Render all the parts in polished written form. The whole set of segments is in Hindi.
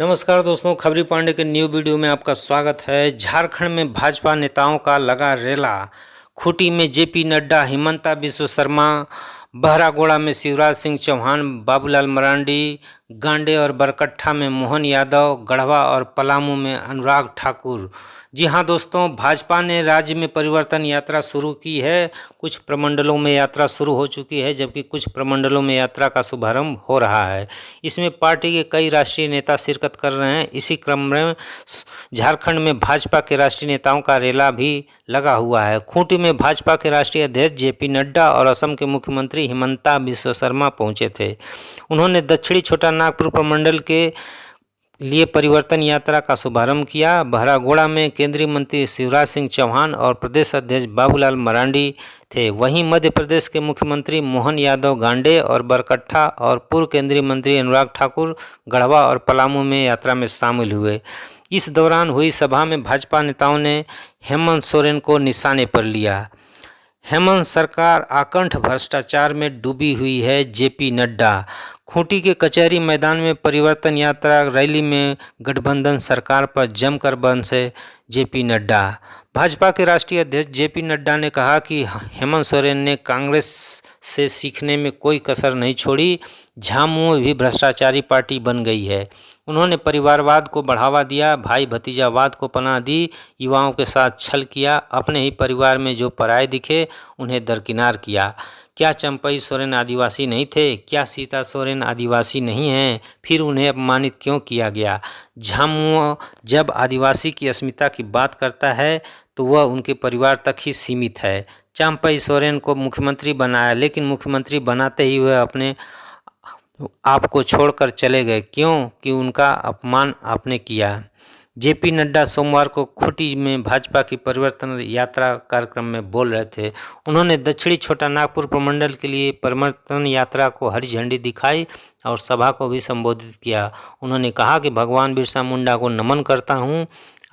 नमस्कार दोस्तों, खबरी पांडे के न्यू वीडियो में आपका स्वागत है। झारखंड में भाजपा नेताओं का लगा रेला। खूंटी में जेपी नड्डा, हिमंता बिस्वा शर्मा, बहरागोड़ा में शिवराज सिंह चौहान, बाबूलाल मरांडी, गांडे और बरकट्ठा में मोहन यादव, गढ़वा और पलामू में अनुराग ठाकुर। जी हां दोस्तों, भाजपा ने राज्य में परिवर्तन यात्रा शुरू की है। कुछ प्रमंडलों में यात्रा शुरू हो चुकी है, जबकि कुछ प्रमंडलों में यात्रा का शुभारंभ हो रहा है। इसमें पार्टी के कई राष्ट्रीय नेता शिरकत कर रहे हैं। इसी क्रम में झारखंड में भाजपा के राष्ट्रीय नेताओं का रेला भी लगा हुआ है। खूंटी में भाजपा के राष्ट्रीय अध्यक्ष जेपी नड्डा और असम के मुख्यमंत्री हिमंता बिस्वा शर्मा पहुंचे थे। उन्होंने दक्षिणी छोटा नागपुर प्रमंडल के लिए परिवर्तन यात्रा का शुभारंभ किया। बहरागोड़ा में केंद्रीय मंत्री शिवराज सिंह चौहान और प्रदेश अध्यक्ष बाबूलाल मरांडी थे। वहीं मध्य प्रदेश के मुख्यमंत्री मोहन यादव गांडे और बरकट्ठा और पूर्व केंद्रीय मंत्री अनुराग ठाकुर गढ़वा और पलामू में यात्रा में शामिल हुए। इस दौरान हुई सभा में भाजपा नेताओं ने हेमंत सोरेन को निशाने पर लिया। हेमंत सरकार आकंठ भ्रष्टाचार में डूबी हुई है, जेपी नड्डा। खूंटी के कचहरी मैदान में परिवर्तन यात्रा रैली में गठबंधन सरकार पर जमकर बरसे जेपी नड्डा। भाजपा के राष्ट्रीय अध्यक्ष जेपी नड्डा ने कहा कि हेमंत सोरेन ने कांग्रेस से सीखने में कोई कसर नहीं छोड़ी। झामुमो भी भ्रष्टाचारी पार्टी बन गई है। उन्होंने परिवारवाद को बढ़ावा दिया, भाई भतीजावाद को पनाह दी, युवाओं के साथ छल किया, अपने ही परिवार में जो पराये दिखे उन्हें दरकिनार किया। क्या चंपई सोरेन आदिवासी नहीं थे? क्या सीता सोरेन आदिवासी नहीं हैं? फिर उन्हें अपमानित क्यों किया गया? झामुमो जब आदिवासी की अस्मिता की बात करता है तो वह उनके परिवार तक ही सीमित है। चंपई सोरेन को मुख्यमंत्री बनाया, लेकिन मुख्यमंत्री बनाते ही वह अपने आप को छोड़कर चले गए। क्यों? कि उनका अपमान आपने किया। जेपी नड्डा सोमवार को खूंटी में भाजपा की परिवर्तन यात्रा कार्यक्रम में बोल रहे थे। उन्होंने दक्षिणी छोटा नागपुर प्रमंडल के लिए परिवर्तन यात्रा को हरी झंडी दिखाई और सभा को भी संबोधित किया। उन्होंने कहा कि भगवान बिरसा मुंडा को नमन करता हूं।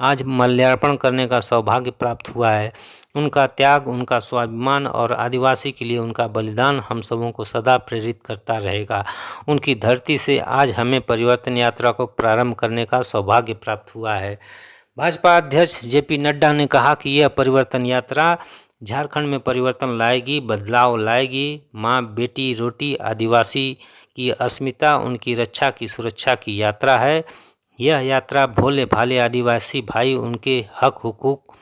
आज माल्यार्पण करने का सौभाग्य प्राप्त हुआ है। उनका त्याग, उनका स्वाभिमान और आदिवासी के लिए उनका बलिदान हम सबों को सदा प्रेरित करता रहेगा। उनकी धरती से आज हमें परिवर्तन यात्रा को प्रारंभ करने का सौभाग्य प्राप्त हुआ है। भाजपा अध्यक्ष जेपी नड्डा ने कहा कि यह परिवर्तन यात्रा झारखंड में परिवर्तन लाएगी, बदलाव लाएगी। माँ, बेटी, रोटी, आदिवासी की अस्मिता, उनकी रक्षा की सुरक्षा की यात्रा है। यह यात्रा भोले भाले आदिवासी भाई, उनके हक हुकूक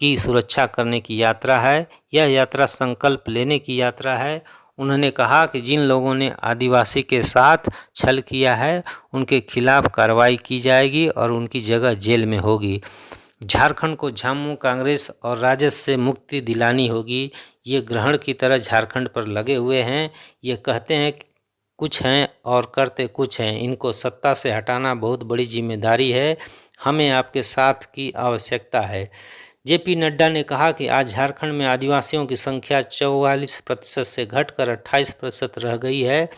की सुरक्षा करने की यात्रा है। यह यात्रा संकल्प लेने की यात्रा है। उन्होंने कहा कि जिन लोगों ने आदिवासी के साथ छल किया है उनके खिलाफ कार्रवाई की जाएगी और उनकी जगह जेल में होगी। झारखंड को झामुमो, कांग्रेस और राजद से मुक्ति दिलानी होगी। ये ग्रहण की तरह झारखंड पर लगे हुए हैं। ये कहते हैं कुछ हैं और करते कुछ हैं। इनको सत्ता से हटाना बहुत बड़ी जिम्मेदारी है। हमें आपके साथ की आवश्यकता है। जेपी नड्डा ने कहा कि आज झारखंड में आदिवासियों की संख्या 44% से घटकर 28% रह गई है।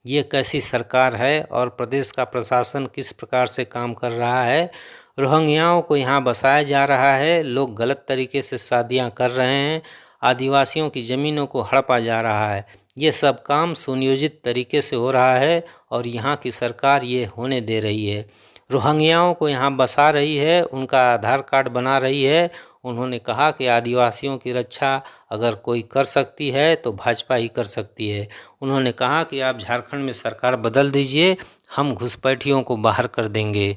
ये कैसी सरकार है और प्रदेश का प्रशासन किस प्रकार से काम कर रहा है? रोहिंग्याओं को यहाँ बसाया जा रहा है। लोग गलत तरीके से शादियाँ कर रहे हैं। आदिवासियों की ज़मीनों को हड़पा जा रहा है। ये सब काम सुनियोजित तरीके से हो रहा है और यहाँ की सरकार ये होने दे रही है। रोहिंग्याओं को यहाँ बसा रही है, उनका आधार कार्ड बना रही है। उन्होंने कहा कि आदिवासियों की रक्षा अगर कोई कर सकती है तो भाजपा ही कर सकती है। उन्होंने कहा कि आप झारखंड में सरकार बदल दीजिए, हम घुसपैठियों को बाहर कर देंगे।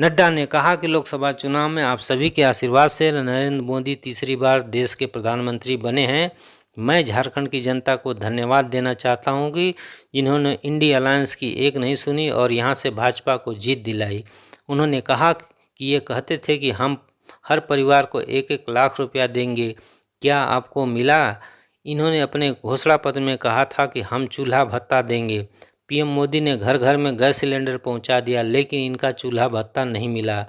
नड्डा ने कहा कि लोकसभा चुनाव में आप सभी के आशीर्वाद से नरेंद्र मोदी तीसरी बार देश के प्रधानमंत्री बने हैं। मैं झारखंड की जनता को धन्यवाद देना चाहता हूं कि जिन्होंने इंडी अलायंस की एक नहीं सुनी और यहां से भाजपा को जीत दिलाई। उन्होंने कहा कि ये कहते थे कि हम हर परिवार को 1-1 लाख रुपया देंगे। क्या आपको मिला? इन्होंने अपने घोषणा पत्र में कहा था कि हम चूल्हा भत्ता देंगे। पीएम मोदी ने घर घर में गैस सिलेंडर पहुंचा दिया, लेकिन इनका चूल्हा भत्ता नहीं मिला।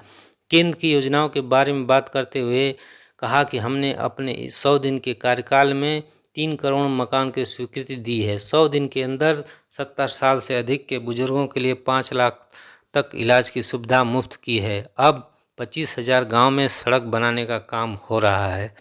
केंद्र की योजनाओं के बारे में बात करते हुए कहा कि हमने अपने 100 दिन के कार्यकाल में 3 करोड़ मकान की स्वीकृति दी है। 100 दिन के अंदर 70 साल से अधिक के बुजुर्गों के लिए 5 लाख तक इलाज की सुविधा मुफ्त की है। अब 25,000 गांव में सड़क बनाने का काम हो रहा है।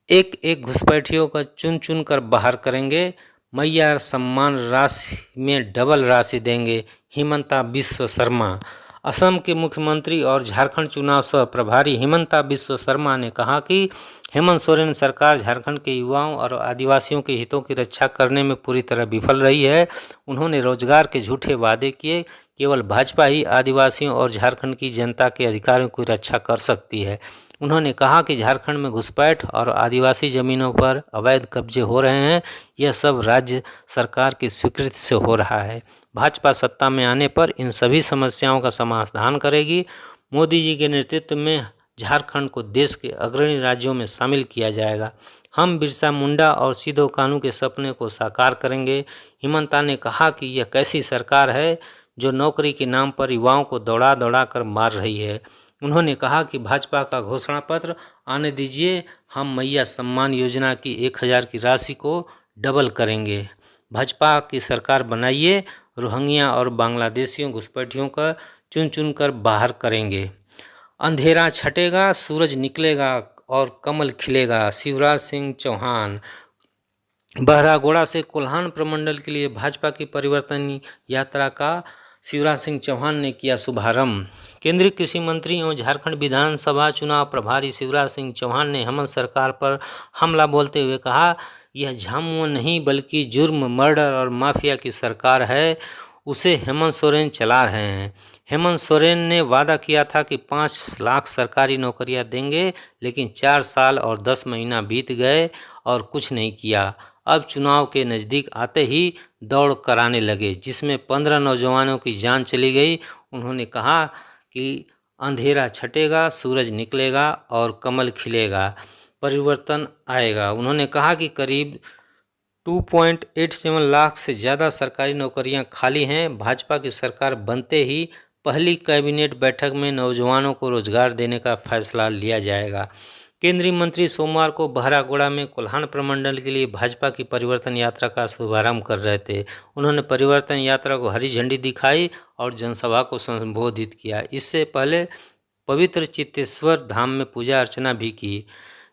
एक एक घुसपैठियों का चुन चुन कर बाहर करेंगे। मैया सम्मान राशि में डबल राशि देंगे। हिमंता बिस्वा शर्मा। असम के मुख्यमंत्री और झारखंड चुनाव सह प्रभारी हिमंता बिस्वा शर्मा ने कहा कि हेमंत सोरेन सरकार झारखंड के युवाओं और आदिवासियों के हितों की रक्षा करने में पूरी तरह विफल रही है। उन्होंने रोजगार के झूठे वादे किए। केवल भाजपा ही आदिवासियों और झारखंड की जनता के अधिकारों की रक्षा कर सकती है। उन्होंने कहा कि झारखंड में घुसपैठ और आदिवासी जमीनों पर अवैध कब्जे हो रहे हैं। यह सब राज्य सरकार की स्वीकृति से हो रहा है। भाजपा सत्ता में आने पर इन सभी समस्याओं का समाधान करेगी। मोदी जी के नेतृत्व में झारखंड को देश के अग्रणी राज्यों में शामिल किया जाएगा। हम बिरसा मुंडा और सिदो कान्हू के सपने को साकार करेंगे। हिमंता ने कहा कि यह कैसी सरकार है जो नौकरी के नाम पर युवाओं को दौड़ा दौड़ा कर मार रही है। उन्होंने कहा कि भाजपा का घोषणा पत्र आने दीजिए, हम मैया सम्मान योजना की 1000 की राशि को डबल करेंगे। भाजपा की सरकार बनाइए, रोहिंग्या और बांग्लादेशियों घुसपैठियों का चुन चुन कर बाहर करेंगे। अंधेरा छटेगा, सूरज निकलेगा और कमल खिलेगा। शिवराज सिंह चौहान। बहरागोड़ा से कोल्हान प्रमंडल के लिए भाजपा की परिवर्तन यात्रा का शिवराज सिंह चौहान ने किया शुभारंभ। केंद्रीय कृषि मंत्री एवं झारखंड विधानसभा चुनाव प्रभारी शिवराज सिंह चौहान ने हेमंत सरकार पर हमला बोलते हुए कहा, यह झामुमो नहीं बल्कि जुर्म, मर्डर और माफिया की सरकार है। उसे हेमंत सोरेन चला रहे हैं। हेमंत सोरेन ने वादा किया था कि 5 लाख सरकारी नौकरियां देंगे, लेकिन 4 साल और 10 महीना बीत गए और कुछ नहीं किया। अब चुनाव के नज़दीक आते ही दौड़ कराने लगे, जिसमें 15 नौजवानों की जान चली गई। उन्होंने कहा कि अंधेरा छटेगा, सूरज निकलेगा और कमल खिलेगा, परिवर्तन आएगा। उन्होंने कहा कि करीब 2.87 लाख से ज़्यादा सरकारी नौकरियां खाली हैं। भाजपा की सरकार बनते ही पहली कैबिनेट बैठक में नौजवानों को रोजगार देने का फैसला लिया जाएगा। केंद्रीय मंत्री सोमवार को बहरागोड़ा में कोल्हान प्रमंडल के लिए भाजपा की परिवर्तन यात्रा का शुभारंभ कर रहे थे। उन्होंने परिवर्तन यात्रा को हरी झंडी दिखाई और जनसभा को संबोधित किया। इससे पहले पवित्र चित्तेश्वर धाम में पूजा अर्चना भी की।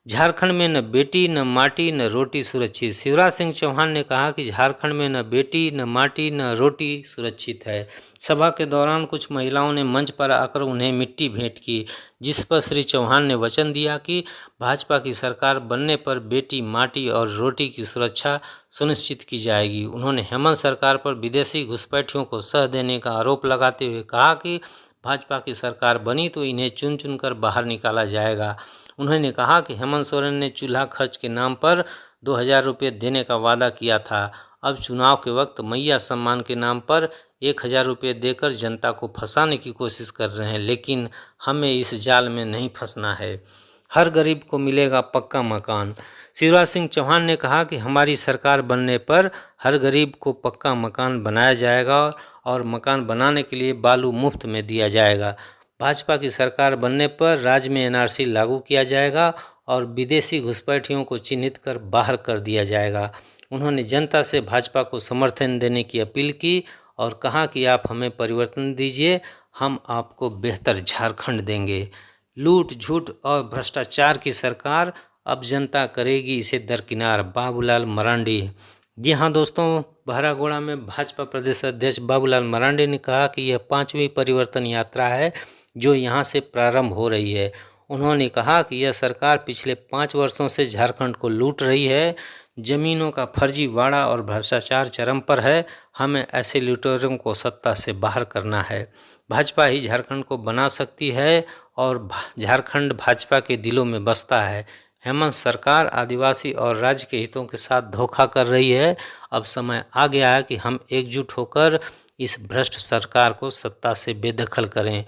झारखंड में न बेटी न माटी न रोटी सुरक्षित। शिवराज सिंह चौहान ने कहा कि झारखंड में न बेटी न माटी न रोटी सुरक्षित है। सभा के दौरान कुछ महिलाओं ने मंच पर आकर उन्हें मिट्टी भेंट की, जिस पर श्री चौहान ने वचन दिया कि भाजपा की सरकार बनने पर बेटी, माटी और रोटी की सुरक्षा सुनिश्चित की जाएगी। उन्होंने हेमंत सरकार पर विदेशी घुसपैठियों को सह देने का आरोप लगाते हुए कहा कि भाजपा की सरकार बनी तो इन्हें चुन चुन कर बाहर निकाला जाएगा। उन्होंने कहा कि हेमंत सोरेन ने चूल्हा खर्च के नाम पर 2000 रुपये देने का वादा किया था। अब चुनाव के वक्त मैया सम्मान के नाम पर 1000 रुपये देकर जनता को फंसाने की कोशिश कर रहे हैं, लेकिन हमें इस जाल में नहीं फंसना है। हर गरीब को मिलेगा पक्का मकान। शिवराज सिंह चौहान ने कहा कि हमारी सरकार बनने पर हर गरीब को पक्का मकान बनाया जाएगा और मकान बनाने के लिए बालू मुफ्त में दिया जाएगा। भाजपा की सरकार बनने पर राज्य में एनआरसी लागू किया जाएगा और विदेशी घुसपैठियों को चिन्हित कर बाहर कर दिया जाएगा। उन्होंने जनता से भाजपा को समर्थन देने की अपील की और कहा कि आप हमें परिवर्तन दीजिए, हम आपको बेहतर झारखंड देंगे। लूट, झूठ और भ्रष्टाचार की सरकार, अब जनता करेगी इसे दरकिनार। बाबूलाल मरांडी। जी हाँ दोस्तों, बहरागोड़ा में भाजपा प्रदेश अध्यक्ष बाबूलाल मरांडी ने कहा कि यह 5वीं परिवर्तन यात्रा है जो यहां से प्रारंभ हो रही है। उन्होंने कहा कि यह सरकार पिछले 5 वर्षों से झारखंड को लूट रही है। जमीनों का फर्जीवाड़ा और भ्रष्टाचार चरम पर है। हमें ऐसे लुटेरों को सत्ता से बाहर करना है। भाजपा ही झारखंड को बना सकती है और झारखंड भाजपा के दिलों में बसता है। हेमंत सरकार आदिवासी और राज्य के हितों के साथ धोखा कर रही है। अब समय आ गया है कि हम एकजुट होकर इस भ्रष्ट सरकार को सत्ता से बेदखल करें।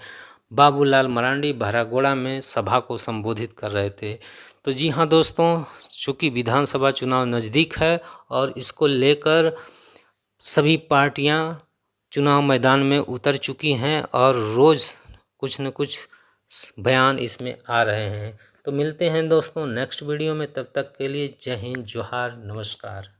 बाबूलाल मरांडी बहरागोड़ा में सभा को संबोधित कर रहे थे। तो जी हाँ दोस्तों, चूँकि विधानसभा चुनाव नज़दीक है और इसको लेकर सभी पार्टियां चुनाव मैदान में उतर चुकी हैं और रोज़ कुछ न कुछ बयान इसमें आ रहे हैं। तो मिलते हैं दोस्तों नेक्स्ट वीडियो में, तब तक के लिए जय हिंद, जोहार, नमस्कार।